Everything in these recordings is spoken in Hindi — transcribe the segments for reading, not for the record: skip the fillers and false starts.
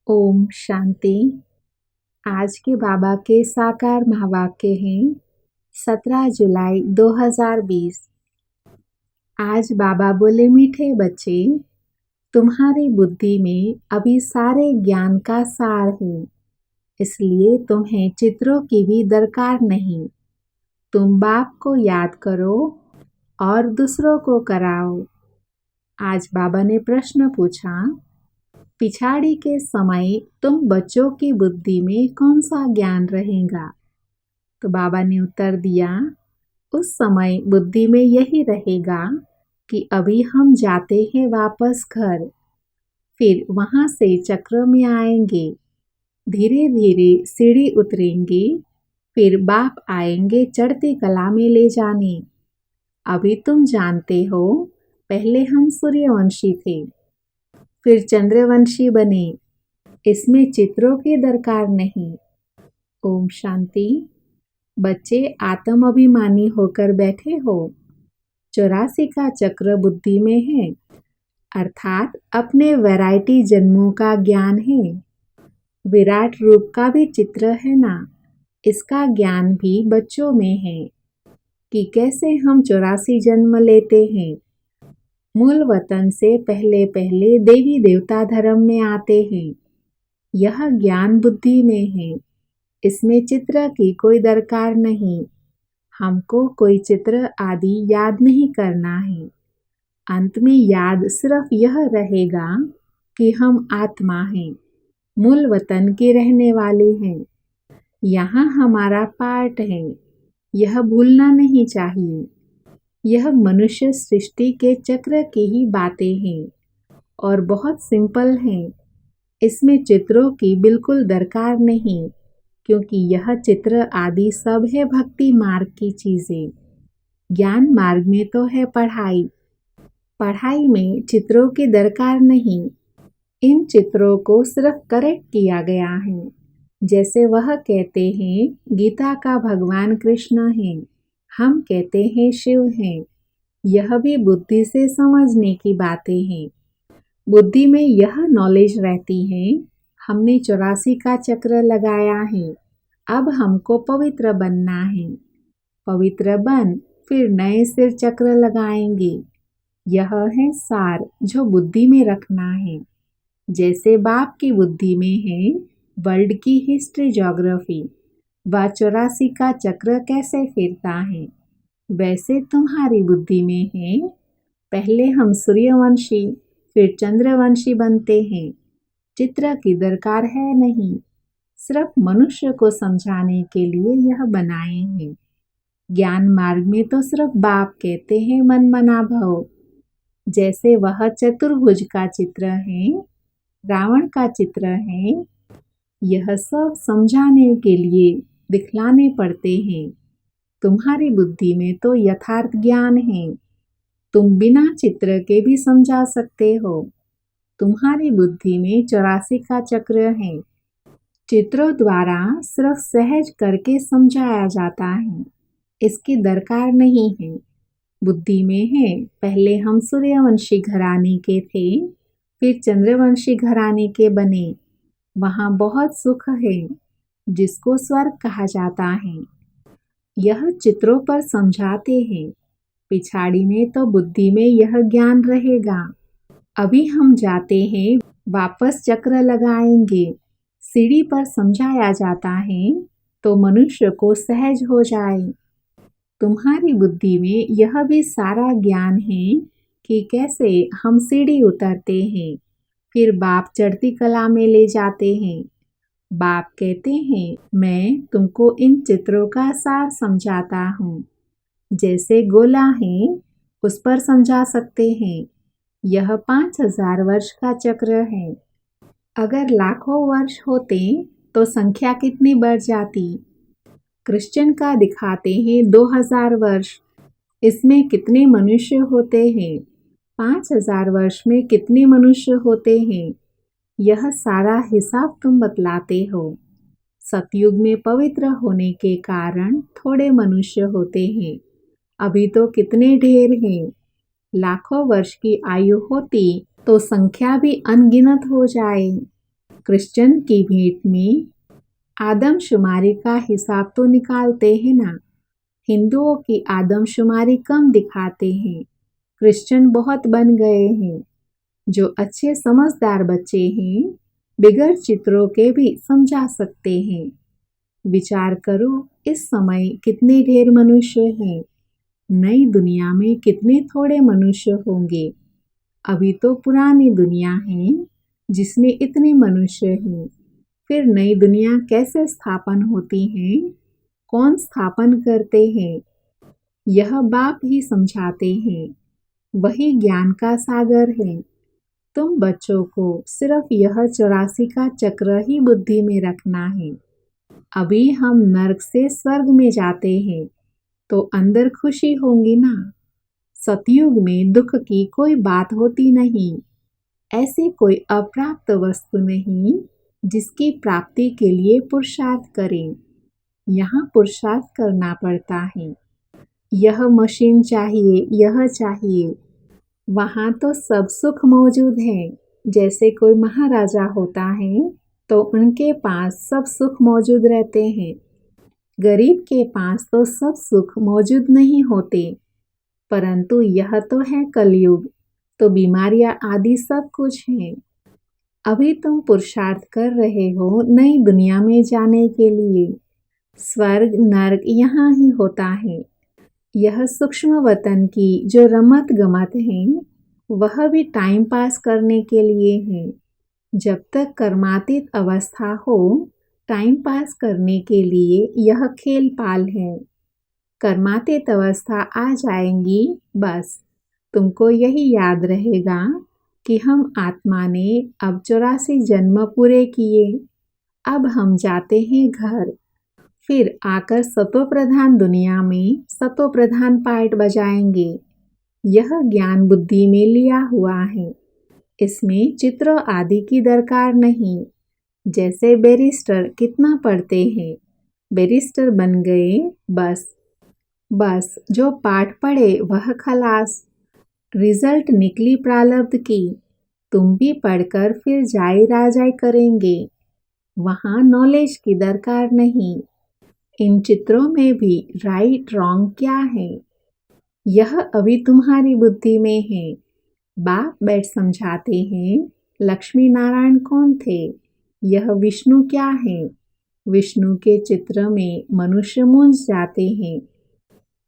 ओम शांति। आज के बाबा के साकार महावाक्य हैं 17 जुलाई 2020। आज बाबा बोले, मीठे बच्चे, तुम्हारी बुद्धि में अभी सारे ज्ञान का सार है, इसलिए तुम्हें चित्रों की भी दरकार नहीं। तुम बाप को याद करो और दूसरों को कराओ। आज बाबा ने प्रश्न पूछा, पिछाड़ी के समय तुम बच्चों की बुद्धि में कौन सा ज्ञान रहेगा? तो बाबा ने उत्तर दिया, उस समय बुद्धि में यही रहेगा कि अभी हम जाते हैं वापस घर, फिर वहाँ से चक्र में आएंगे, धीरे धीरे सीढ़ी उतरेंगे, फिर बाप आएंगे चढ़ती कला में ले जाने। अभी तुम जानते हो, पहले हम सूर्यवंशी थे, फिर चंद्रवंशी बने। इसमें चित्रों की दरकार नहीं। ओम शांति। बच्चे आत्म अभिमानी होकर बैठे हो। 84 का चक्र बुद्धि में है, अर्थात अपने वैरायटी जन्मों का ज्ञान है। विराट रूप का भी चित्र है ना, इसका ज्ञान भी बच्चों में है कि कैसे हम 84 जन्म लेते हैं। मूल वतन से पहले पहले देवी देवता धर्म में आते हैं। यह ज्ञान बुद्धि में है, इसमें चित्र की कोई दरकार नहीं। हमको कोई चित्र आदि याद नहीं करना है। अंत में याद सिर्फ यह रहेगा कि हम आत्मा हैं, मूल वतन के रहने वाले हैं। यहाँ हमारा पार्ट है, यह भूलना नहीं चाहिए। यह मनुष्य सृष्टि के चक्र की ही बातें हैं और बहुत सिंपल हैं। इसमें चित्रों की बिल्कुल दरकार नहीं, क्योंकि यह चित्र आदि सब है भक्ति मार्ग की चीजें। ज्ञान मार्ग में तो है पढ़ाई, पढ़ाई में चित्रों की दरकार नहीं। इन चित्रों को सिर्फ करेक्ट किया गया है। जैसे वह कहते हैं गीता का भगवान कृष्ण है, हम कहते हैं शिव हैं। यह भी बुद्धि से समझने की बातें हैं। बुद्धि में यह नॉलेज रहती है, हमने 84 का चक्र लगाया है, अब हमको पवित्र बनना है। पवित्र बन फिर नए सिर चक्र लगाएंगे। यह है सार जो बुद्धि में रखना है। जैसे बाप की बुद्धि में है वर्ल्ड की हिस्ट्री ज्योग्राफी, व 84 का चक्र कैसे फिरता है, वैसे तुम्हारी बुद्धि में है पहले हम सूर्यवंशी फिर चंद्रवंशी बनते हैं। चित्र की दरकार है नहीं, सिर्फ मनुष्य को समझाने के लिए यह बनाए हैं। ज्ञान मार्ग में तो सिर्फ बाप कहते हैं मन मना भव। जैसे वह चतुर्भुज का चित्र है, रावण का चित्र है, यह सब समझाने के लिए दिखलाने पड़ते हैं। तुम्हारी बुद्धि में तो यथार्थ ज्ञान है, तुम बिना चित्र के भी समझा सकते हो। तुम्हारी बुद्धि में 84 का चक्र है। चित्रों द्वारा सिर्फ सहज करके समझाया जाता है, इसकी दरकार नहीं है। बुद्धि में है पहले हम सूर्यवंशी घराने के थे, फिर चंद्रवंशी घराने के बने। वहाँ बहुत सुख है, जिसको स्वर्ग कहा जाता है। यह चित्रों पर समझाते हैं। पिछाड़ी में तो बुद्धि में यह ज्ञान रहेगा। अभी हम जाते हैं वापस चक्र लगाएंगे, सीढ़ी पर समझाया जाता है तो मनुष्य को सहज हो जाए। तुम्हारी बुद्धि में यह भी सारा ज्ञान है कि कैसे हम सीढ़ी उतरते हैं, फिर बाप चढ़ती कला में ले जाते हैं। बाप कहते हैं मैं तुमको इन चित्रों का सार समझाता हूँ। जैसे गोला है उस पर समझा सकते हैं। यह 5000 वर्ष का चक्र है। अगर लाखों वर्ष होते तो संख्या कितनी बढ़ जाती। क्रिश्चियन का दिखाते हैं 2000 वर्ष, इसमें कितने मनुष्य होते हैं। 5000 वर्ष में कितने मनुष्य होते हैं, यह सारा हिसाब तुम बतलाते हो। सतयुग में पवित्र होने के कारण थोड़े मनुष्य होते हैं, अभी तो कितने ढेर हैं। लाखों वर्ष की आयु होती तो संख्या भी अनगिनत हो जाए। क्रिश्चियन की भेंट में आदमशुमारी का हिसाब तो निकालते हैं ना। हिंदुओं की आदमशुमारी कम दिखाते हैं। क्रिश्चियन बहुत बन गए हैं। जो अच्छे समझदार बच्चे हैं बिगड़ चित्रों के भी समझा सकते हैं। विचार करो, इस समय कितने ढेर मनुष्य हैं। नई दुनिया में कितने थोड़े मनुष्य होंगे। अभी तो पुरानी दुनिया है जिसमें इतने मनुष्य हैं। फिर नई दुनिया कैसे स्थापन होती है? कौन स्थापन करते हैं? यह बाप ही समझाते हैं। वही ज्ञान का सागर है। तुम बच्चों को सिर्फ यह 84 का चक्र ही बुद्धि में रखना है। अभी हम नर्क से स्वर्ग में जाते हैं तो अंदर खुशी होंगी ना। सतयुग में दुख की कोई बात होती नहीं। ऐसी कोई अप्राप्त वस्तु नहीं जिसकी प्राप्ति के लिए पुरुषार्थ करें। यहाँ पुरुषार्थ करना पड़ता है। यह मशीन चाहिए, यह चाहिए। वहाँ तो सब सुख मौजूद है। जैसे कोई महाराजा होता है तो उनके पास सब सुख मौजूद रहते हैं। गरीब के पास तो सब सुख मौजूद नहीं होते। परंतु यह तो है कलयुग, तो बीमारियां आदि सब कुछ है। अभी तुम पुरुषार्थ कर रहे हो नई दुनिया में जाने के लिए। स्वर्ग नर्क यहाँ ही होता है। यह सूक्ष्म वतन की जो रमत गमत है वह भी टाइम पास करने के लिए है। जब तक कर्मातीत अवस्था हो, टाइम पास करने के लिए यह खेल पाल है। कर्मातीत अवस्था आ जाएंगी, बस तुमको यही याद रहेगा कि हम आत्मा ने अब 84 जन्म पूरे किए। अब हम जाते हैं घर। फिर आकर सतो प्रधान दुनिया में सतो प्रधान पार्ट बजाएंगे। यह ज्ञान बुद्धि में लिया हुआ है। इसमें चित्र आदि की दरकार नहीं। जैसे बैरिस्टर कितना पढ़ते हैं, बैरिस्टर बन गए, बस जो पाठ पढ़े वह खलास। रिजल्ट निकली प्रारब्ध की। तुम भी पढ़कर फिर जाई राजाई करेंगे। वहाँ नॉलेज की दरकार नहीं। इन चित्रों में भी राइट रॉन्ग क्या है यह अभी तुम्हारी बुद्धि में है। बाप बैठ समझाते हैं लक्ष्मी नारायण कौन थे, यह विष्णु क्या है। विष्णु के चित्र में मनुष्य मूंझ जाते हैं।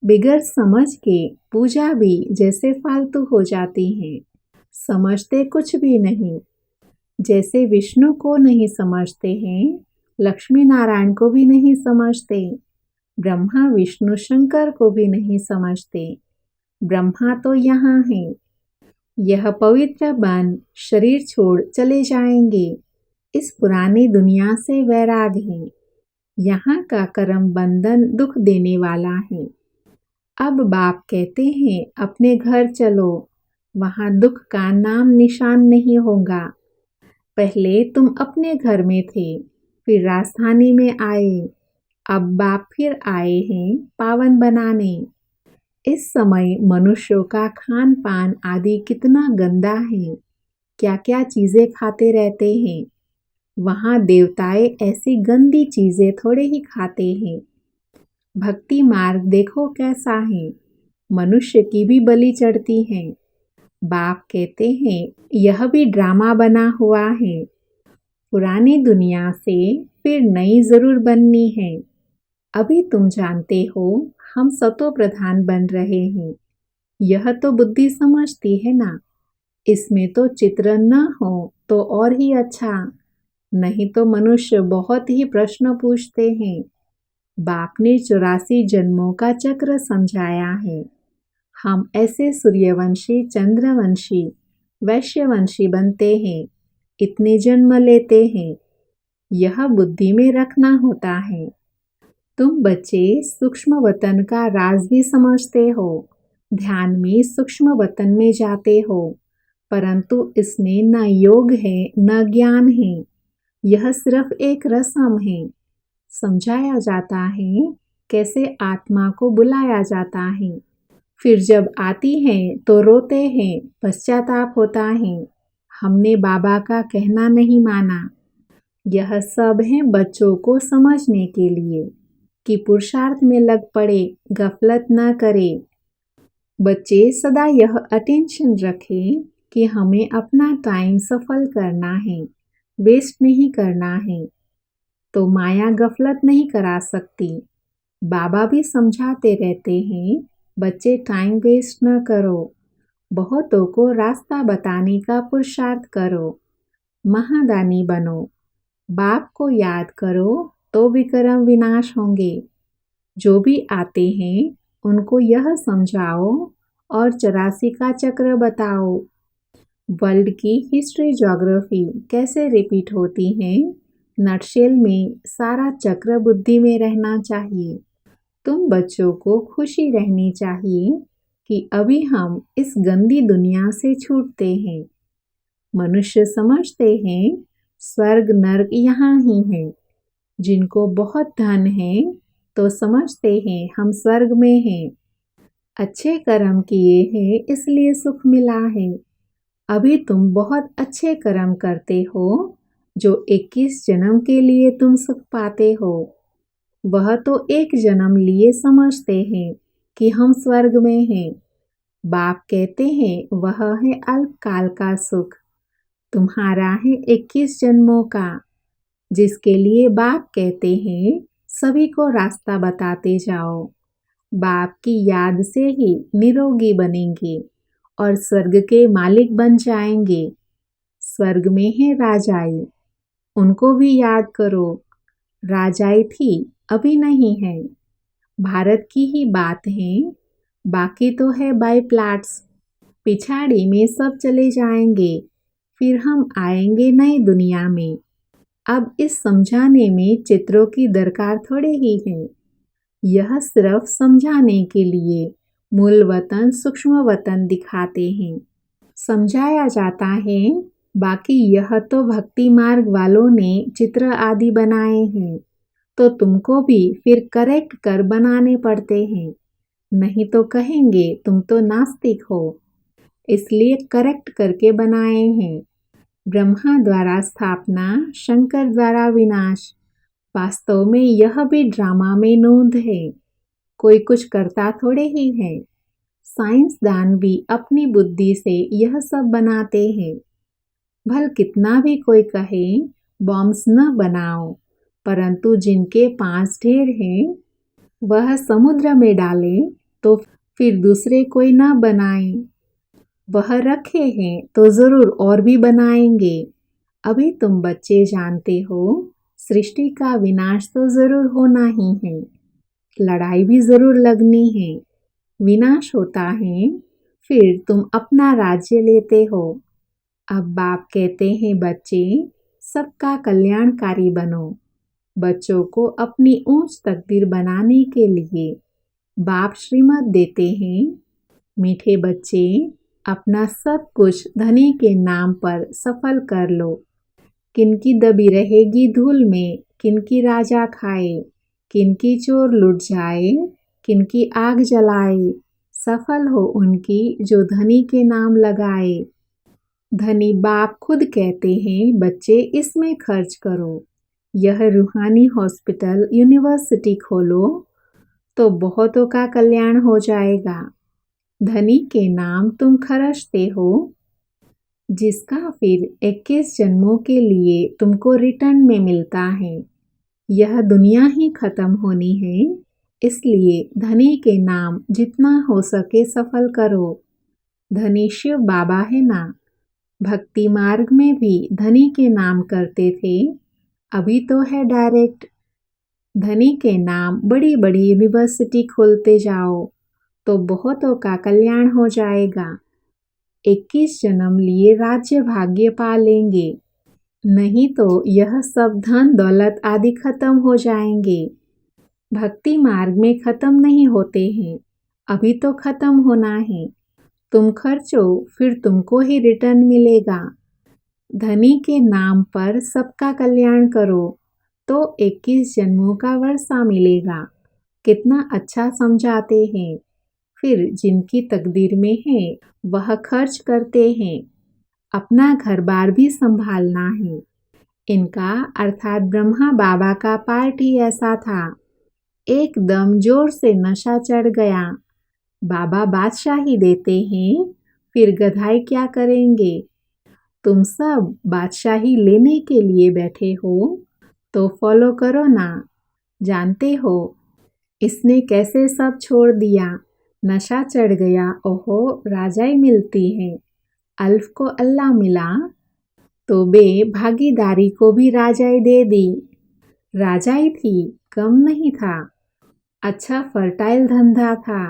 बिगड़ समझ के पूजा भी जैसे फालतू हो जाती है। समझते कुछ भी नहीं। जैसे विष्णु को नहीं समझते हैं, लक्ष्मी नारायण को भी नहीं समझते। ब्रह्मा विष्णु शंकर को भी नहीं समझते। ब्रह्मा तो यहाँ है। यह पवित्र बन शरीर छोड़ चले जाएंगे। इस पुरानी दुनिया से वैराग है। यहाँ का कर्म बंधन दुख देने वाला है। अब बाप कहते हैं अपने घर चलो, वहाँ दुख का नाम निशान नहीं होगा। पहले तुम अपने घर में थे, फिर राजधानी में आए। अब बाप फिर आए हैं पावन बनाने। इस समय मनुष्यों का खान पान आदि कितना गंदा है। क्या क्या चीजें खाते रहते हैं। वहाँ देवताएं ऐसी गंदी चीजें थोड़े ही खाते हैं। भक्ति मार्ग देखो कैसा है। मनुष्य की भी बलि चढ़ती है। बाप कहते हैं यह भी ड्रामा बना हुआ है। पुरानी दुनिया से फिर नई जरूर बननी है। अभी तुम जानते हो हम सतो प्रधान बन रहे हैं। यह तो बुद्धि समझती है ना। इसमें तो चित्र न हो तो और ही अच्छा। नहीं तो मनुष्य बहुत ही प्रश्न पूछते हैं। बाप ने 84 जन्मों का चक्र समझाया है। हम ऐसे सूर्यवंशी, चंद्रवंशी, वैश्यवंशी बनते हैं। इतने जन्म लेते हैं। यह बुद्धि में रखना होता है। तुम बच्चे सूक्ष्म वतन का राज भी समझते हो। ध्यान में सूक्ष्म वतन में जाते हो, परंतु इसमें न योग है न ज्ञान है। यह सिर्फ एक रस्म है। समझाया जाता है कैसे आत्मा को बुलाया जाता है। फिर जब आती है तो रोते हैं, पश्चाताप होता है। हमने बाबा का कहना नहीं माना। यह सब है बच्चों को समझने के लिए कि पुरुषार्थ में लग पड़े, गफलत न करे। बच्चे सदा यह अटेंशन रखें कि हमें अपना टाइम सफल करना है, वेस्ट नहीं करना है। तो माया गफलत नहीं करा सकती। बाबा भी समझाते रहते हैं, बच्चे टाइम वेस्ट न करो, बहुतों को रास्ता बताने का पुरुषार्थ करो, महादानी बनो, बाप को याद करो तो विक्रम विनाश होंगे। जो भी आते हैं उनको यह समझाओ और 84 का चक्र बताओ। वर्ल्ड की हिस्ट्री ज्योग्राफी कैसे रिपीट होती है, नटशेल में सारा चक्र बुद्धि में रहना चाहिए। तुम बच्चों को खुशी रहनी चाहिए कि अभी हम इस गंदी दुनिया से छूटते हैं। मनुष्य समझते हैं स्वर्ग नर्क यहाँ ही है। जिनको बहुत धन है तो समझते हैं हम स्वर्ग में हैं। अच्छे कर्म किए हैं इसलिए सुख मिला है। अभी तुम बहुत अच्छे कर्म करते हो जो 21 जन्म के लिए तुम सुख पाते हो। वह तो एक जन्म लिए समझते हैं कि हम स्वर्ग में हैं। बाप कहते हैं वह है अल्पकाल का सुख, तुम्हारा है 21 जन्मों का, जिसके लिए बाप कहते हैं सभी को रास्ता बताते जाओ। बाप की याद से ही निरोगी बनेंगे और स्वर्ग के मालिक बन जाएंगे। स्वर्ग में है राजाई, उनको भी याद करो। राजाई थी, अभी नहीं है। भारत की ही बात है, बाकी तो है बाय प्लाट्स। पिछाड़ी में सब चले जाएंगे, फिर हम आएंगे नई दुनिया में। अब इस समझाने में चित्रों की दरकार थोड़े ही है। यह सिर्फ समझाने के लिए मूल वतन सूक्ष्म वतन दिखाते हैं, समझाया जाता है। बाकी यह तो भक्ति मार्ग वालों ने चित्र आदि बनाए हैं, तो तुमको भी फिर करेक्ट कर बनाने पड़ते हैं, नहीं तो कहेंगे तुम तो नास्तिक हो। इसलिए करेक्ट करके बनाए हैं। ब्रह्मा द्वारा स्थापना, शंकर द्वारा विनाश। वास्तव में यह भी ड्रामा में नोंद है, कोई कुछ करता थोड़े ही है। साइंसदान भी अपनी बुद्धि से यह सब बनाते हैं। भल कितना भी कोई कहे बॉम्ब्स न बनाओ, परंतु जिनके पास ढेर हैं वह समुद्र में डाले तो फिर दूसरे कोई न बनाए। वह रखे हैं तो जरूर और भी बनाएंगे। अभी तुम बच्चे जानते हो सृष्टि का विनाश तो जरूर होना ही है, लड़ाई भी जरूर लगनी है। विनाश होता है, फिर तुम अपना राज्य लेते हो। अब बाप कहते हैं बच्चे सबका कल्याणकारी बनो। बच्चों को अपनी ऊंच तकदीर बनाने के लिए बाप श्रीमत देते हैं। मीठे बच्चे, अपना सब कुछ धनी के नाम पर सफल कर लो। किनकी दबी रहेगी धूल में, किनकी राजा खाए, किनकी चोर लुट जाए, किनकी आग जलाए। सफल हो उनकी जो धनी के नाम लगाए। धनी बाप खुद कहते हैं बच्चे इसमें खर्च करो। यह रूहानी हॉस्पिटल यूनिवर्सिटी खोलो तो बहुतों का कल्याण हो जाएगा। धनी के नाम तुम खर्चते हो, जिसका फिर 21 जन्मों के लिए तुमको रिटर्न में मिलता है। यह दुनिया ही खत्म होनी है, इसलिए धनी के नाम जितना हो सके सफल करो। धनी शिव बाबा है ना, भक्ति मार्ग में भी धनी के नाम करते थे, अभी तो है डायरेक्ट। धनी के नाम बड़ी बड़ी यूनिवर्सिटी खोलते जाओ तो बहुतों का कल्याण हो जाएगा। 21 जन्म लिए राज्य भाग्य पा लेंगे, नहीं तो यह सब धन दौलत आदि खत्म हो जाएंगे। भक्ति मार्ग में खत्म नहीं होते हैं, अभी तो खत्म होना है। तुम खर्चो फिर तुमको ही रिटर्न मिलेगा। धनी के नाम पर सबका कल्याण करो तो 21 जन्मों का वर्षा मिलेगा। कितना अच्छा समझाते हैं। फिर जिनकी तकदीर में है वह खर्च करते हैं। अपना घर बार भी संभालना है। इनका अर्थात ब्रह्मा बाबा का पार्ट ही ऐसा था। एकदम जोर से नशा चढ़ गया। बाबा बादशाही देते हैं, फिर गधाई क्या करेंगे। तुम सब बादशाही लेने के लिए बैठे हो तो फॉलो करो ना। जानते हो इसने कैसे सब छोड़ दिया। नशा चढ़ गया, ओहो राजाई मिलती है। अल्फ को अल्लाह मिला तो बे भागीदारी को भी राजाई दे दी। राजाई थी, कम नहीं था। अच्छा फर्टाइल धंधा था।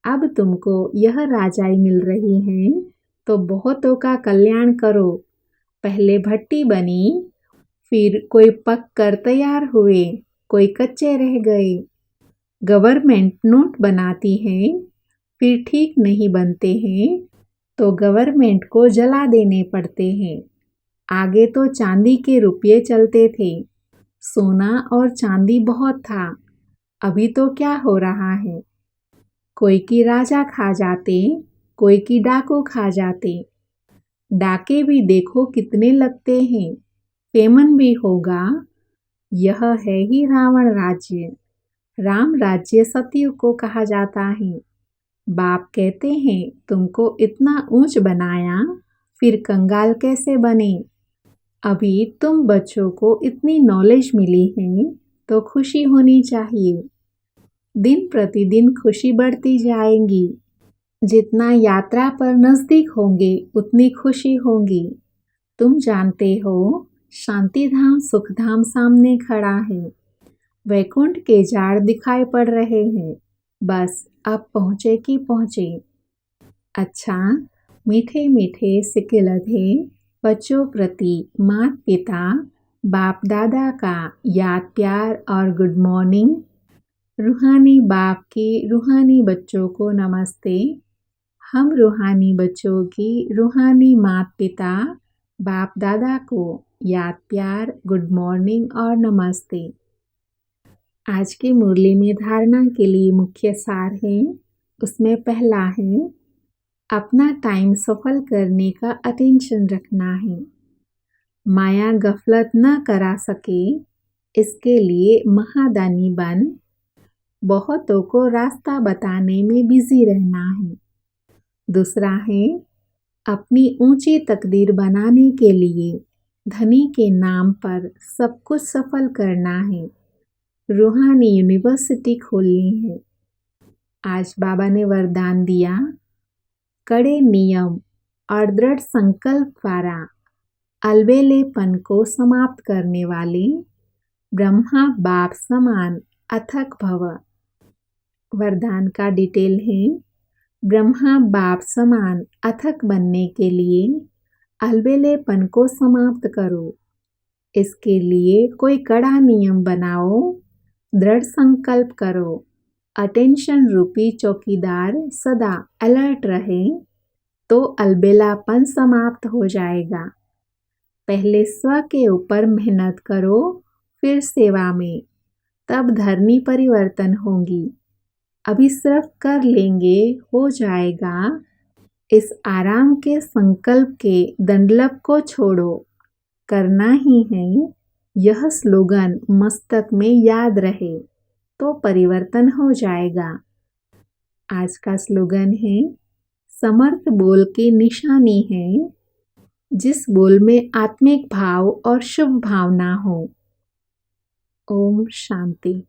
अब तुमको यह राजाई मिल रही है तो बहुतों का कल्याण करो। पहले भट्टी बनी, फिर कोई पक कर तैयार हुए, कोई कच्चे रह गए। गवर्नमेंट नोट बनाती है, फिर ठीक नहीं बनते हैं तो गवर्नमेंट को जला देने पड़ते हैं। आगे तो चांदी के रुपये चलते थे, सोना और चांदी बहुत था। अभी तो क्या हो रहा है, कोई की राजा खा जाते, कोई की डाकू खा जाते। डाके भी देखो कितने लगते हैं, पेमन भी होगा। यह है ही रावण राज्य। राम राज्य सतयुग को कहा जाता है। बाप कहते हैं तुमको इतना ऊंच बनाया, फिर कंगाल कैसे बने। अभी तुम बच्चों को इतनी नॉलेज मिली है तो खुशी होनी चाहिए। दिन प्रतिदिन खुशी बढ़ती जाएगी। जितना यात्रा पर नजदीक होंगे उतनी खुशी होगी। तुम जानते हो शांति धाम सुख धाम सामने खड़ा है। वैकुंठ के झाड़ दिखाई पड़ रहे हैं। बस अब पहुँचे कि पहुँचे। अच्छा, मीठे मीठे सिकिलधे बच्चों प्रति माता पिता बाप दादा का याद प्यार और गुड मॉर्निंग। रूहानी बाप की रूहानी बच्चों को नमस्ते। हम रूहानी बच्चों की रूहानी माता पिता बाप दादा को याद प्यार गुड मॉर्निंग और नमस्ते। आज की मुरली में धारणा के लिए मुख्य सार है। उसमें पहला है अपना टाइम सफल करने का अटेंशन रखना है। माया गफलत न करा सके, इसके लिए महादानी बन बहुतों को रास्ता बताने में बिजी रहना है। दूसरा है अपनी ऊंची तकदीर बनाने के लिए धनी के नाम पर सब कुछ सफल करना है। रूहानी यूनिवर्सिटी खोलनी है। आज बाबा ने वरदान दिया, कड़े नियम और दृढ़ संकल्प द्वारा अलबेलेपन को समाप्त करने वाले ब्रह्मा बाप समान अथक भव। वरदान का डिटेल है, ब्रह्मा बाप समान अथक बनने के लिए अलबेलेपन को समाप्त करो। इसके लिए कोई कड़ा नियम बनाओ, दृढ़ संकल्प करो। अटेंशन रूपी चौकीदार सदा अलर्ट रहे तो अलबेलापन समाप्त हो जाएगा। पहले स्व के ऊपर मेहनत करो, फिर सेवा में, तब धरनी परिवर्तन होगी। अभी सिर्फ कर लेंगे हो जाएगा। इस आराम के संकल्प के दंडलप को छोड़ो, करना ही है। यह स्लोगन मस्तक में याद रहे तो परिवर्तन हो जाएगा। आज का स्लोगन है, समर्थ बोल की निशानी है, जिस बोल में आत्मिक भाव और शुभ भावना हो। ओम शांति।